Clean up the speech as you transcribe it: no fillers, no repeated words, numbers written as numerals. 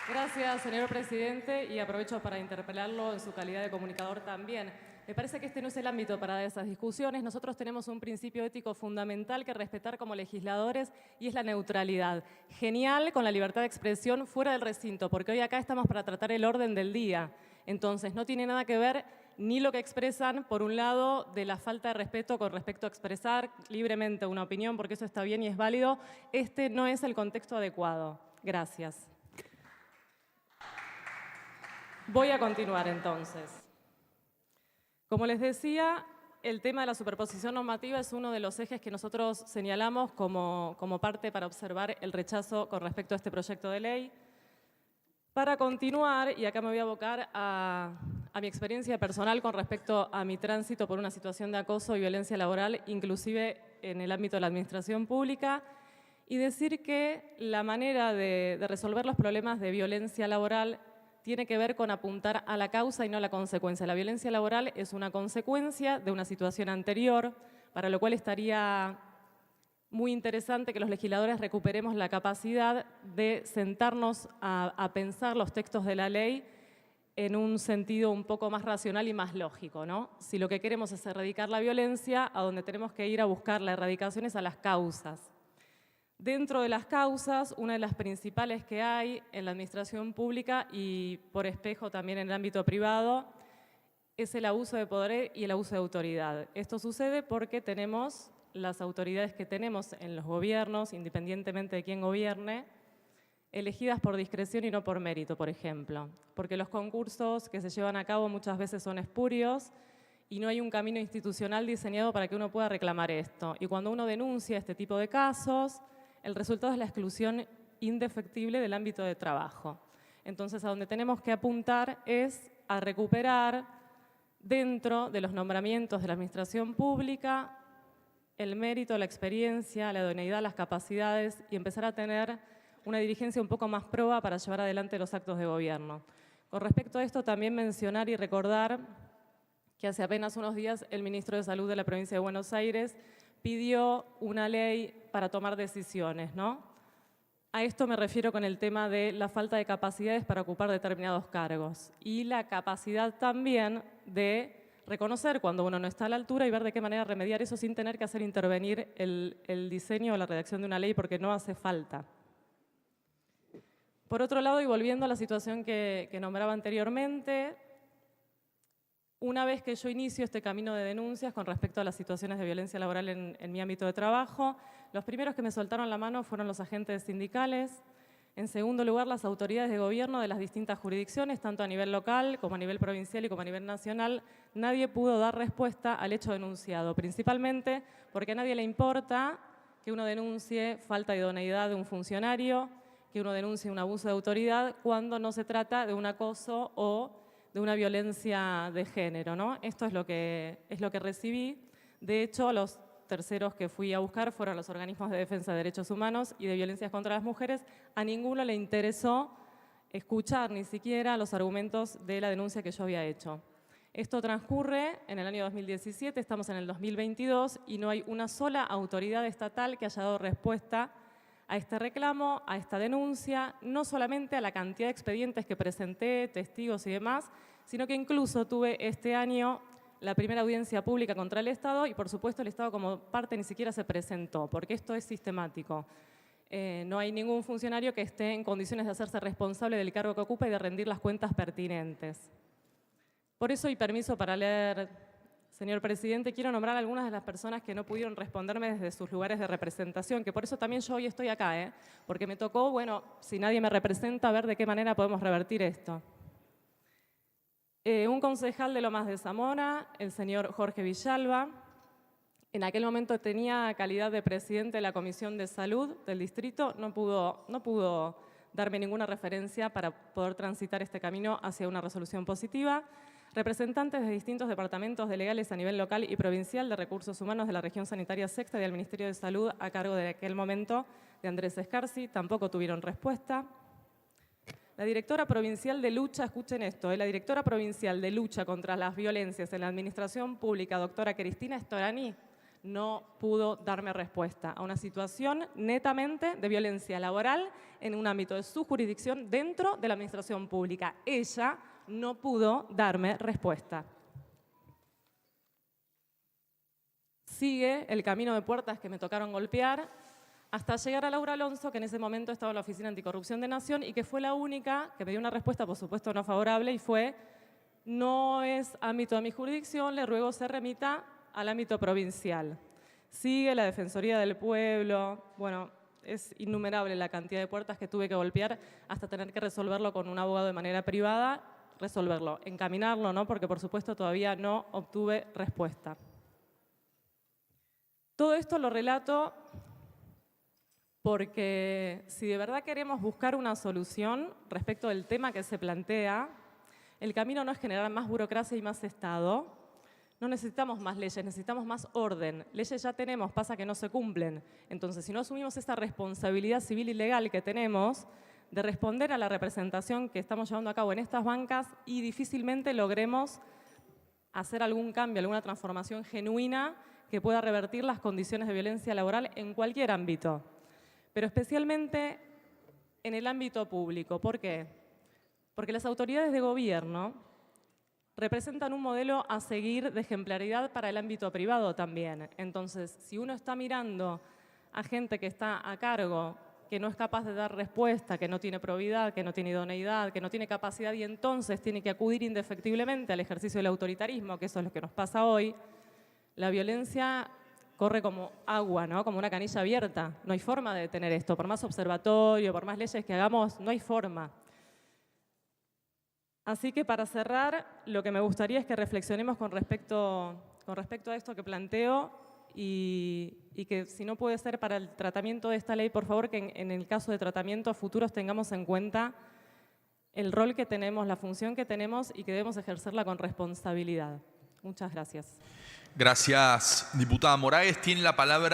Gracias, señor presidente, y aprovecho para interpelarlo en su calidad de comunicador también. Me parece que este no es el ámbito para esas discusiones. Nosotros tenemos un principio ético fundamental que respetar como legisladores y es la neutralidad. Genial con la libertad de expresión fuera del recinto, porque hoy acá estamos para tratar el orden del día. Entonces, no tiene nada que ver ni lo que expresan, por un lado, de la falta de respeto con respecto a expresar libremente una opinión, porque eso está bien y es válido. Este no es el contexto adecuado. Gracias. Voy a continuar entonces. Como les decía, el tema de la superposición normativa es uno de los ejes que nosotros señalamos como parte para observar el rechazo con respecto a este proyecto de ley. Para continuar, y acá me voy a abocar a mi experiencia personal con respecto a mi tránsito por una situación de acoso y violencia laboral, inclusive en el ámbito de la administración pública, y decir que la manera de resolver los problemas de violencia laboral tiene que ver con apuntar a la causa y no a la consecuencia. La violencia laboral es una consecuencia de una situación anterior, para lo cual estaría muy interesante que los legisladores recuperemos la capacidad de sentarnos a pensar los textos de la ley en un sentido un poco más racional y más lógico, ¿no? Si lo que queremos es erradicar la violencia, a donde tenemos que ir a buscar la erradicación es a las causas. Dentro de las causas, una de las principales que hay en la administración pública y por espejo también en el ámbito privado es el abuso de poder y el abuso de autoridad. Esto sucede porque tenemos las autoridades que tenemos en los gobiernos, independientemente de quién gobierne, elegidas por discreción y no por mérito, por ejemplo. Porque los concursos que se llevan a cabo muchas veces son espurios y no hay un camino institucional diseñado para que uno pueda reclamar esto. Y cuando uno denuncia este tipo de casos, el resultado es la exclusión indefectible del ámbito de trabajo. Entonces, a donde tenemos que apuntar es a recuperar dentro de los nombramientos de la administración pública el mérito, la experiencia, la idoneidad, las capacidades y empezar a tener una dirigencia un poco más proba para llevar adelante los actos de gobierno. Con respecto a esto, también mencionar y recordar que hace apenas unos días el ministro de Salud de la provincia de Buenos Aires pidió una ley para tomar decisiones, ¿no? A esto me refiero con el tema de la falta de capacidades para ocupar determinados cargos y la capacidad también de reconocer cuando uno no está a la altura y ver de qué manera remediar eso sin tener que hacer intervenir el diseño o la redacción de una ley porque no hace falta. Por otro lado, y volviendo a la situación que nombraba anteriormente, una vez que yo inicio este camino de denuncias con respecto a las situaciones de violencia laboral en mi ámbito de trabajo, los primeros que me soltaron la mano fueron los agentes sindicales. En segundo lugar, las autoridades de gobierno de las distintas jurisdicciones, tanto a nivel local como a nivel provincial y como a nivel nacional. Nadie pudo dar respuesta al hecho denunciado, principalmente porque a nadie le importa que uno denuncie falta de idoneidad de un funcionario, que uno denuncie un abuso de autoridad cuando no se trata de un acoso o de una violencia de género, ¿no? Esto es lo que recibí. De hecho, los terceros que fui a buscar fueron los organismos de defensa de derechos humanos y de violencias contra las mujeres. A ninguno le interesó escuchar ni siquiera los argumentos de la denuncia que yo había hecho. Esto transcurre en el año 2017, estamos en el 2022 y no hay una sola autoridad estatal que haya dado respuesta a este reclamo, a esta denuncia, no solamente a la cantidad de expedientes que presenté, testigos y demás, sino que incluso tuve este año la primera audiencia pública contra el Estado y, por supuesto, el Estado como parte ni siquiera se presentó, porque esto es sistemático. No hay ningún funcionario que esté en condiciones de hacerse responsable del cargo que ocupa y de rendir las cuentas pertinentes. Por eso, y permiso para leer, señor presidente, quiero nombrar a algunas de las personas que no pudieron responderme desde sus lugares de representación, que por eso también yo hoy estoy acá, porque me tocó, bueno, si nadie me representa, ver de qué manera podemos revertir esto. Un concejal de Lomas de Zamora, el señor Jorge Villalba, en aquel momento tenía calidad de presidente de la Comisión de Salud del distrito, no pudo darme ninguna referencia para poder transitar este camino hacia una resolución positiva. Representantes de distintos departamentos de legales a nivel local y provincial de recursos humanos de la región sanitaria sexta y del Ministerio de Salud a cargo de aquel momento de Andrés Escarsi, tampoco tuvieron respuesta. La directora provincial de lucha, escuchen esto, la directora provincial de lucha contra las violencias en la administración pública, doctora Cristina Storani, no pudo darme respuesta a una situación netamente de violencia laboral en un ámbito de su jurisdicción dentro de la administración pública. Ella no pudo darme respuesta. Sigue el camino de puertas que me tocaron golpear hasta llegar a Laura Alonso, que en ese momento estaba en la Oficina Anticorrupción de Nación y que fue la única que me dio una respuesta, por supuesto, no favorable, y fue: no es ámbito de mi jurisdicción, le ruego se remita al ámbito provincial. Sigue la Defensoría del Pueblo. Bueno, es innumerable la cantidad de puertas que tuve que golpear hasta tener que resolverlo con un abogado de manera privada, resolverlo, encaminarlo, ¿no? Porque por supuesto todavía no obtuve respuesta. Todo esto lo relato porque si de verdad queremos buscar una solución respecto del tema que se plantea, el camino no es generar más burocracia y más Estado. No necesitamos más leyes, necesitamos más orden. Leyes ya tenemos, pasa que no se cumplen. Entonces, si no asumimos esta responsabilidad civil y legal que tenemos de responder a la representación que estamos llevando a cabo en estas bancas, y difícilmente logremos hacer algún cambio, alguna transformación genuina que pueda revertir las condiciones de violencia laboral en cualquier ámbito, pero especialmente en el ámbito público. ¿Por qué? Porque las autoridades de gobierno representan un modelo a seguir de ejemplaridad para el ámbito privado también. Entonces, si uno está mirando a gente que está a cargo, que no es capaz de dar respuesta, que no tiene probidad, que no tiene idoneidad, que no tiene capacidad y entonces tiene que acudir indefectiblemente al ejercicio del autoritarismo, que eso es lo que nos pasa hoy, la violencia corre como agua, ¿no? Como una canilla abierta. No hay forma de detener esto. Por más observatorio, por más leyes que hagamos, no hay forma. Así que para cerrar, lo que me gustaría es que reflexionemos con respecto a esto que planteo y que si no puede ser para el tratamiento de esta ley, por favor que en el caso de tratamientos futuros tengamos en cuenta el rol que tenemos, la función que tenemos y que debemos ejercerla con responsabilidad. Muchas gracias. Gracias, diputada Moraes. Tiene la palabra